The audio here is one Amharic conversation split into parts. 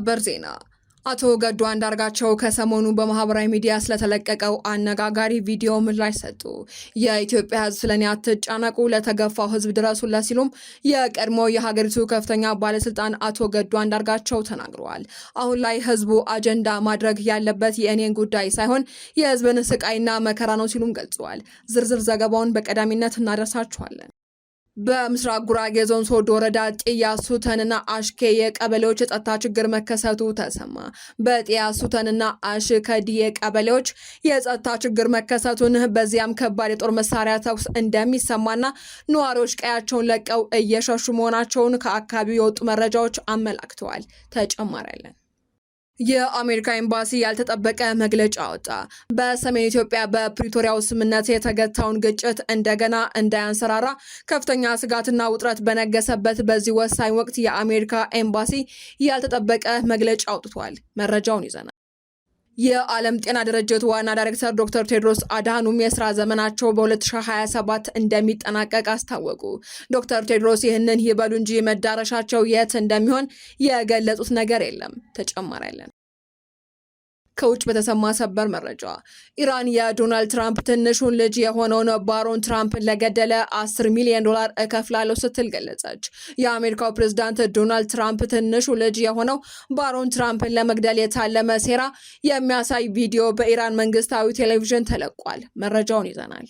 ሰበር ዜና አቶ ገዱ አንዳርጋቸው ከሰሞኑ በማህበራዊ ሚዲያ ስለተለቀቀው አነጋጋሪ ቪዲዮ ምላሽ ሰጡ። የኢትዮጵያ ሕዝብ ስለኔ አትጨነቁ፣ ለተገፋው ሕዝብ ድረሱለት ሲሉም የቀድሞ የሀገሪቱ ከፍተኛ ባለስልጣን አቶ ገዱ አንዳርጋቸው ተናግረዋል። አሁን ላይ ሕዝቡ አጀንዳ ማድረግ ያለበት የእኔን ጉዳይ ሳይሆን የሕዝብን ስቃይና መከራ ነው ሲሉም ገልጸዋል። ዝርዝር ዘገባውን በቀዳሚነት እናደርሳችኋለን። በምስራቅ ጉራጌ ዞን ሶዶ ወረዳ ጤያ ሱተንና አሽኬ የቀበሌዎች የጸጥታ ችግር መከሰቱ ተሰማ። በጤያ ሱተንና አሽከዲ የቀበሌዎች የጸጥታ ችግር መከሰቱን በዚያም ከባድ የጦር መሳሪያ ተኩስ እንደሚሰማና ነዋሪዎች ቀያቸውን ለቀው እየሸሹ መሆናቸውን ከአካባቢው የወጡ መረጃዎች አመላክተዋል። ተጨማሪ አለን። የአሜሪካ ኤምባሲ ያልተጠበቀ መግለጫ አወጣ። በሰሜን ኢትዮጵያ በፕሪቶሪያው ስምምነት የተገታውን ግጭት እንደገና እንዳያንሰራራ ከፍተኛ ስጋትና ውጥረት በነገሰበት በዚህ ወሳኝ ወቅት የአሜሪካ ኤምባሲ ያልተጠበቀ መግለጫ አውጥቷል። መረጃውን ይዘናል። የዓለም ጤና ድርጅት ዋና ዳይሬክተር ዶክተር ቴድሮስ አድሃኖም የስራ ዘመናቸው በ2027 እንደሚጠናቀቅ አስታወቁ። ዶክተር ቴድሮስ ይህንን ይበሉ እንጂ መዳረሻቸው የት እንደሚሆን የገለጹት ነገር የለም። ተጨማሪ አለን። ከውጭ በተሰማ ሰበር መረጃ ኢራን የዶናልድ ትራምፕ ትንሹን ልጅ የሆነውን ባሮን ትራምፕን ለገደለ $10 ሚሊዮን እከፍላለሁ ስትል ገለጸች። የአሜሪካው ፕሬዝዳንት ዶናልድ ትራምፕ ትንሹ ልጅ የሆነው ባሮን ትራምፕን ለመግደል የታለመ ሴራ የሚያሳይ ቪዲዮ በኢራን መንግስታዊ ቴሌቪዥን ተለቋል። መረጃውን ይዘናል።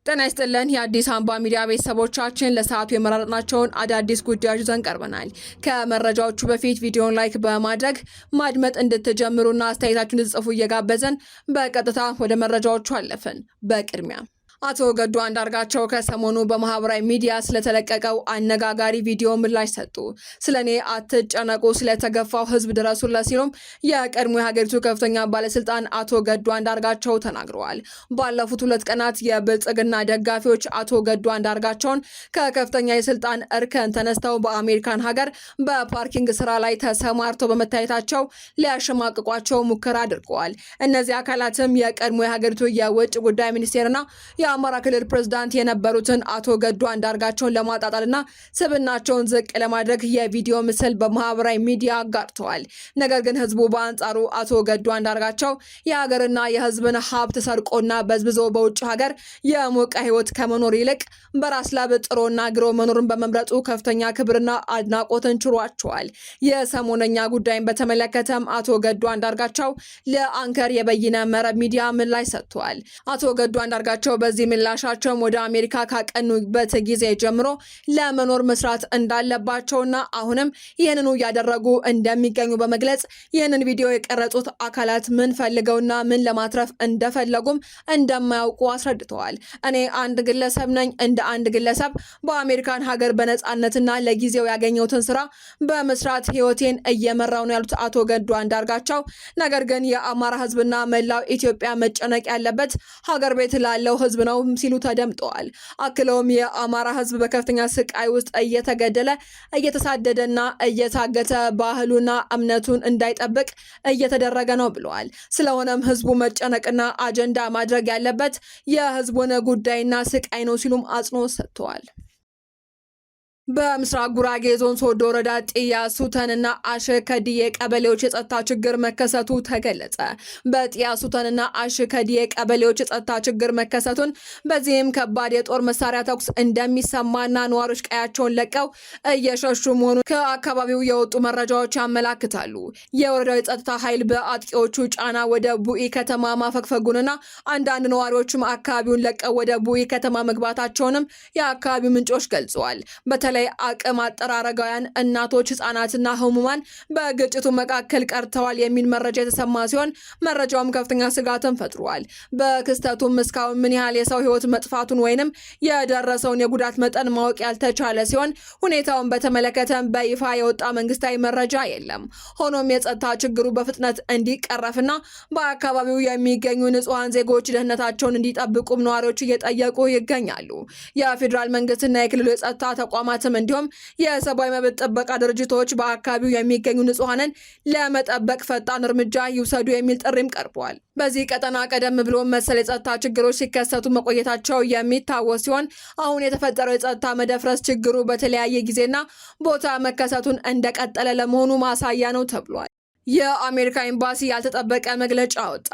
ጤና ይስጥልን የአዲስ አምባ ሚዲያ ቤተሰቦቻችን፣ ለሰዓቱ የመረጥናቸውን አዳዲስ ጉዳዮች ይዘን ቀርበናል። ከመረጃዎቹ በፊት ቪዲዮን ላይክ በማድረግ ማድመጥ እንድትጀምሩና አስተያየታችሁን እንድትጽፉ እየጋበዘን በቀጥታ ወደ መረጃዎቹ አለፍን። በቅድሚያ አቶ ገዱ አንዳርጋቸው ከሰሞኑ በማህበራዊ ሚዲያ ስለተለቀቀው አነጋጋሪ ቪዲዮ ምላሽ ሰጡ። ስለኔ አትጨነቁ፣ ስለተገፋው ህዝብ ድረሱለት ሲሉም የቀድሞ የሀገሪቱ ከፍተኛ ባለስልጣን አቶ ገዱ አንዳርጋቸው ተናግረዋል። ባለፉት 2 ቀናት የብልጽግና ደጋፊዎች አቶ ገዱ አንዳርጋቸውን ከከፍተኛ የስልጣን እርከን ተነስተው በአሜሪካን ሀገር በፓርኪንግ ስራ ላይ ተሰማርተው በመታየታቸው ሊያሸማቅቋቸው ሙከራ አድርገዋል። እነዚህ አካላትም የቀድሞ የሀገሪቱ የውጭ ጉዳይ ሚኒስቴርና የአማራ ክልል ፕሬዝዳንት የነበሩትን አቶ ገዱ አንዳርጋቸውን ለማጣጣልና ስብናቸውን ዝቅ ለማድረግ የቪዲዮ ምስል በማህበራዊ ሚዲያ አጋርተዋል። ነገር ግን ህዝቡ በአንጻሩ አቶ ገዱ አንዳርጋቸው የሀገርና የህዝብን ሀብት ሰርቆና በዝብዞ በውጭ ሀገር የሞቀ ህይወት ከመኖር ይልቅ በራስ ላብ ጥሮና ግሮ መኖርን በመምረጡ ከፍተኛ ክብርና አድናቆትን ችሯቸዋል። የሰሞነኛ ጉዳይን በተመለከተም አቶ ገዱ አንዳርጋቸው ለአንከር የበይነ መረብ ሚዲያ ምላሽ ሰጥተዋል። አቶ ገዱ አንዳርጋቸው በዚህ ምላሻቸው ወደ አሜሪካ ካቀኑበት ጊዜ ጀምሮ ለመኖር መስራት እንዳለባቸውና አሁንም ይህንኑ እያደረጉ እንደሚገኙ በመግለጽ ይህንን ቪዲዮ የቀረጹት አካላት ምን ፈልገውና ምን ለማትረፍ እንደፈለጉም እንደማያውቁ አስረድተዋል። እኔ አንድ ግለሰብ ነኝ። እንደ አንድ ግለሰብ በአሜሪካን ሀገር በነጻነትና ለጊዜው ያገኘሁትን ስራ በመስራት ህይወቴን እየመራው ነው ያሉት አቶ ገዱ አንዳርጋቸው፣ ነገር ግን የአማራ ህዝብና መላው ኢትዮጵያ መጨነቅ ያለበት ሀገር ቤት ላለው ህዝብ ነው ሲሉ ተደምጠዋል። አክለውም የአማራ ህዝብ በከፍተኛ ስቃይ ውስጥ እየተገደለ እየተሳደደና እየታገተ ባህሉና እምነቱን እንዳይጠብቅ እየተደረገ ነው ብለዋል። ስለሆነም ህዝቡ መጨነቅና አጀንዳ ማድረግ ያለበት የህዝቡን ጉዳይና ስቃይ ነው ሲሉም አጽንኦት ሰጥተዋል። በምስራቅ ጉራጌ ዞን ሶዶ ወረዳ ጤያ ሱተንና አሽከዲ የቀበሌዎች የጸጥታ ችግር መከሰቱ ተገለጸ። በጤያ ሱተንና አሽከዲ የቀበሌዎች የጸጥታ ችግር መከሰቱን በዚህም ከባድ የጦር መሳሪያ ተኩስ እንደሚሰማና ነዋሪዎች ቀያቸውን ለቀው እየሸሹ መሆኑን ከአካባቢው የወጡ መረጃዎች ያመላክታሉ። የወረዳው የጸጥታ ኃይል በአጥቂዎቹ ጫና ወደ ቡኢ ከተማ ማፈግፈጉንና አንዳንድ ነዋሪዎችም አካባቢውን ለቀው ወደ ቡኢ ከተማ መግባታቸውንም የአካባቢው ምንጮች ገልጸዋል። በተለይ አቅም አጠራረጋውያን እናቶች፣ ህጻናትና ህሙማን በግጭቱ መካከል ቀርተዋል የሚል መረጃ የተሰማ ሲሆን መረጃውም ከፍተኛ ስጋትን ፈጥሯል። በክስተቱም እስካሁን ምን ያህል የሰው ህይወት መጥፋቱን ወይንም የደረሰውን የጉዳት መጠን ማወቅ ያልተቻለ ሲሆን ሁኔታውን በተመለከተ በይፋ የወጣ መንግስታዊ መረጃ የለም። ሆኖም የጸጥታ ችግሩ በፍጥነት እንዲቀረፍና በአካባቢው የሚገኙ ንጹሃን ዜጎች ደህንነታቸውን እንዲጠብቁም ነዋሪዎች እየጠየቁ ይገኛሉ። የፌዴራል መንግስትና የክልሉ የጸጥታ ተቋማት አካላትም እንዲሁም የሰብአዊ መብት ጥበቃ ድርጅቶች በአካባቢው የሚገኙ ንጹሐንን ለመጠበቅ ፈጣን እርምጃ ይውሰዱ የሚል ጥሪም ቀርቧል። በዚህ ቀጠና ቀደም ብሎ መሰል የጸጥታ ችግሮች ሲከሰቱ መቆየታቸው የሚታወስ ሲሆን አሁን የተፈጠረው የጸጥታ መደፍረስ ችግሩ በተለያየ ጊዜና ቦታ መከሰቱን እንደቀጠለ ለመሆኑ ማሳያ ነው ተብሏል። የአሜሪካ ኤምባሲ ያልተጠበቀ መግለጫ አወጣ።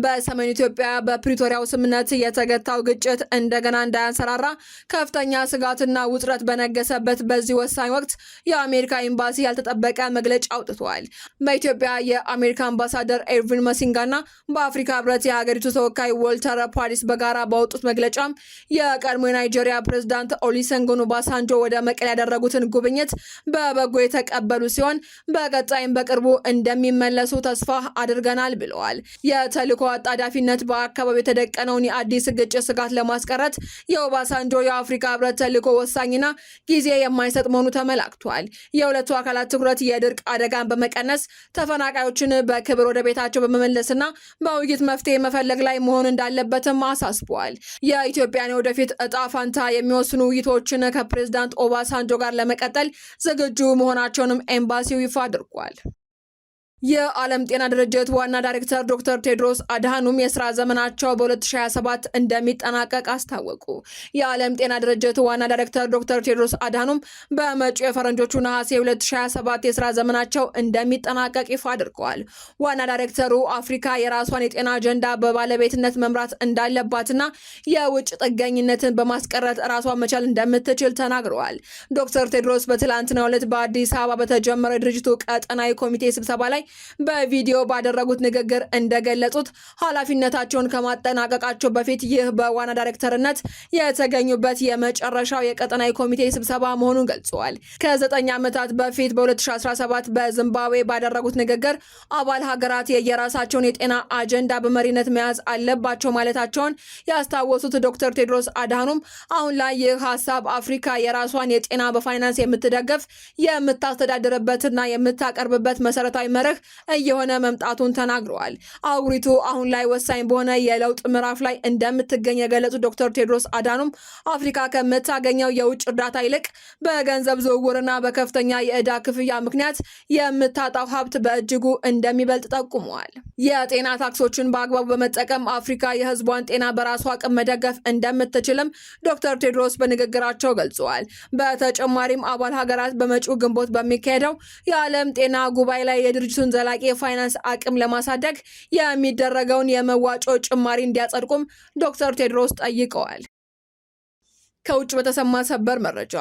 በሰሜን ኢትዮጵያ በፕሪቶሪያው ስምምነት የተገታው ግጭት እንደገና እንዳያንሰራራ ከፍተኛ ስጋትና ውጥረት በነገሰበት በዚህ ወሳኝ ወቅት የአሜሪካ ኤምባሲ ያልተጠበቀ መግለጫ አውጥቷል። በኢትዮጵያ የአሜሪካ አምባሳደር ኤርቪን መሲንጋና በአፍሪካ ህብረት የሀገሪቱ ተወካይ ዎልተር ፓሪስ በጋራ ባወጡት መግለጫም የቀድሞ የናይጄሪያ ፕሬዝዳንት ኦሉሴጉን ኦባሳንጆ ወደ መቀሌ ያደረጉትን ጉብኝት በበጎ የተቀበሉ ሲሆን በቀጣይም በቅርቡ እንደሚመለሱ ተስፋ አድርገናል ብለዋል። የተልዕኮ አጣዳፊነት በአካባቢው የተደቀነውን የአዲስ ግጭት ስጋት ለማስቀረት የኦባሳንጆ የአፍሪካ ህብረት ተልዕኮ ወሳኝና ጊዜ የማይሰጥ መሆኑ ተመላክቷል። የሁለቱ አካላት ትኩረት የድርቅ አደጋን በመቀነስ ተፈናቃዮችን በክብር ወደ ቤታቸው በመመለስና በውይይት መፍትሄ መፈለግ ላይ መሆን እንዳለበትም አሳስበዋል። የኢትዮጵያን የወደፊት እጣ ፋንታ የሚወስኑ ውይይቶችን ከፕሬዝዳንት ኦባሳንጆ ጋር ለመቀጠል ዝግጁ መሆናቸውንም ኤምባሲው ይፋ አድርጓል። የዓለም ጤና ድርጅት ዋና ዳይሬክተር ዶክተር ቴድሮስ አድሃኖም የስራ ዘመናቸው በ2027 እንደሚጠናቀቅ አስታወቁ። የዓለም ጤና ድርጅት ዋና ዳይሬክተር ዶክተር ቴድሮስ አድሃኖም በመጪው የፈረንጆቹ ነሐሴ 2027 የስራ ዘመናቸው እንደሚጠናቀቅ ይፋ አድርገዋል። ዋና ዳይሬክተሩ አፍሪካ የራሷን የጤና አጀንዳ በባለቤትነት መምራት እንዳለባትና የውጭ ጥገኝነትን በማስቀረት ራሷን መቻል እንደምትችል ተናግረዋል። ዶክተር ቴድሮስ በትላንትናው ዕለት በአዲስ አበባ በተጀመረው የድርጅቱ ቀጠናዊ ኮሚቴ ስብሰባ ላይ በቪዲዮ ባደረጉት ንግግር እንደገለጹት ኃላፊነታቸውን ከማጠናቀቃቸው በፊት ይህ በዋና ዳይሬክተርነት የተገኙበት የመጨረሻው የቀጠናዊ ኮሚቴ ስብሰባ መሆኑን ገልጸዋል። ከ9 ዓመታት በፊት በ2017 በዚምባብዌ ባደረጉት ንግግር አባል ሀገራት የየራሳቸውን የጤና አጀንዳ በመሪነት መያዝ አለባቸው ማለታቸውን ያስታወሱት ዶክተር ቴድሮስ አድሃኖም አሁን ላይ ይህ ሀሳብ አፍሪካ የራሷን የጤና በፋይናንስ የምትደገፍ የምታስተዳድርበትና የምታቀርብበት መሰረታዊ መርህ እየሆነ መምጣቱን ተናግረዋል። አህጉሪቱ አሁን ላይ ወሳኝ በሆነ የለውጥ ምዕራፍ ላይ እንደምትገኝ የገለጹት ዶክተር ቴድሮስ አድሃኖም አፍሪካ ከምታገኘው የውጭ እርዳታ ይልቅ በገንዘብ ዝውውርና በከፍተኛ የዕዳ ክፍያ ምክንያት የምታጣው ሀብት በእጅጉ እንደሚበልጥ ጠቁመዋል። የጤና ታክሶችን በአግባቡ በመጠቀም አፍሪካ የህዝቧን ጤና በራሷ አቅም መደገፍ እንደምትችልም ዶክተር ቴድሮስ በንግግራቸው ገልጸዋል። በተጨማሪም አባል ሀገራት በመጪው ግንቦት በሚካሄደው የዓለም ጤና ጉባኤ ላይ የድርጅቱን ዘላቂ የፋይናንስ አቅም ለማሳደግ የሚደረገውን የመዋጮ ጭማሪ እንዲያጸድቁም ዶክተር ቴድሮስ ጠይቀዋል። ከውጭ በተሰማ ሰበር መረጃ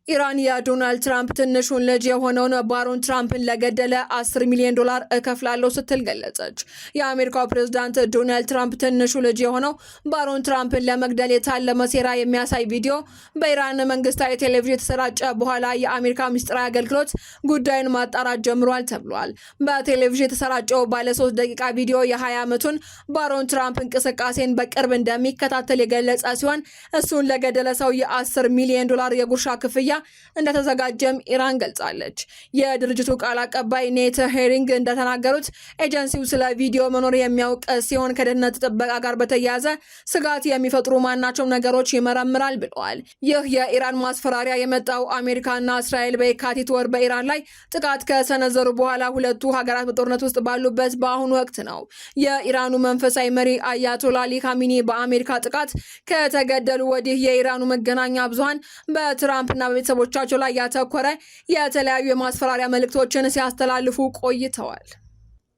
ኢራን የዶናልድ ትራምፕ ትንሹን ልጅ የሆነውን ባሮን ትራምፕን ለገደለ $10 ሚሊዮን እከፍላለሁ ስትል ገለጸች። የአሜሪካው ፕሬዝዳንት ዶናልድ ትራምፕ ትንሹ ልጅ የሆነው ባሮን ትራምፕን ለመግደል የታለመ ሴራ የሚያሳይ ቪዲዮ በኢራን መንግስታዊ ቴሌቪዥን የተሰራጨ በኋላ የአሜሪካ ምስጢራዊ አገልግሎት ጉዳዩን ማጣራት ጀምሯል ተብሏል። በቴሌቪዥን የተሰራጨው ባለ 3 ደቂቃ ቪዲዮ የ20 ዓመቱን ባሮን ትራምፕ እንቅስቃሴን በቅርብ እንደሚከታተል የገለጸ ሲሆን እሱን ለገደለ ሰው $10 ሚሊዮን የጉርሻ ክፍያ እንደተዘጋጀም ኢራን ገልጻለች። የድርጅቱ ቃል አቀባይ ኔት ሄሪንግ እንደተናገሩት ኤጀንሲው ስለ ቪዲዮ መኖር የሚያውቅ ሲሆን ከደህንነት ጥበቃ ጋር በተያያዘ ስጋት የሚፈጥሩ ማናቸውም ነገሮች ይመረምራል ብለዋል። ይህ የኢራን ማስፈራሪያ የመጣው አሜሪካና እስራኤል በየካቲት ወር በኢራን ላይ ጥቃት ከሰነዘሩ በኋላ ሁለቱ ሀገራት በጦርነት ውስጥ ባሉበት በአሁኑ ወቅት ነው። የኢራኑ መንፈሳዊ መሪ አያቶላ አሊ ካሚኒ በአሜሪካ ጥቃት ከተገደሉ ወዲህ የኢራኑ መገናኛ ብዙሃን በትራምፕና ቤተሰቦቻቸው ላይ ያተኮረ የተለያዩ የማስፈራሪያ መልእክቶችን ሲያስተላልፉ ቆይተዋል።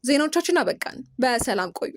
ዜናዎቻችን አበቃን። በሰላም ቆዩ።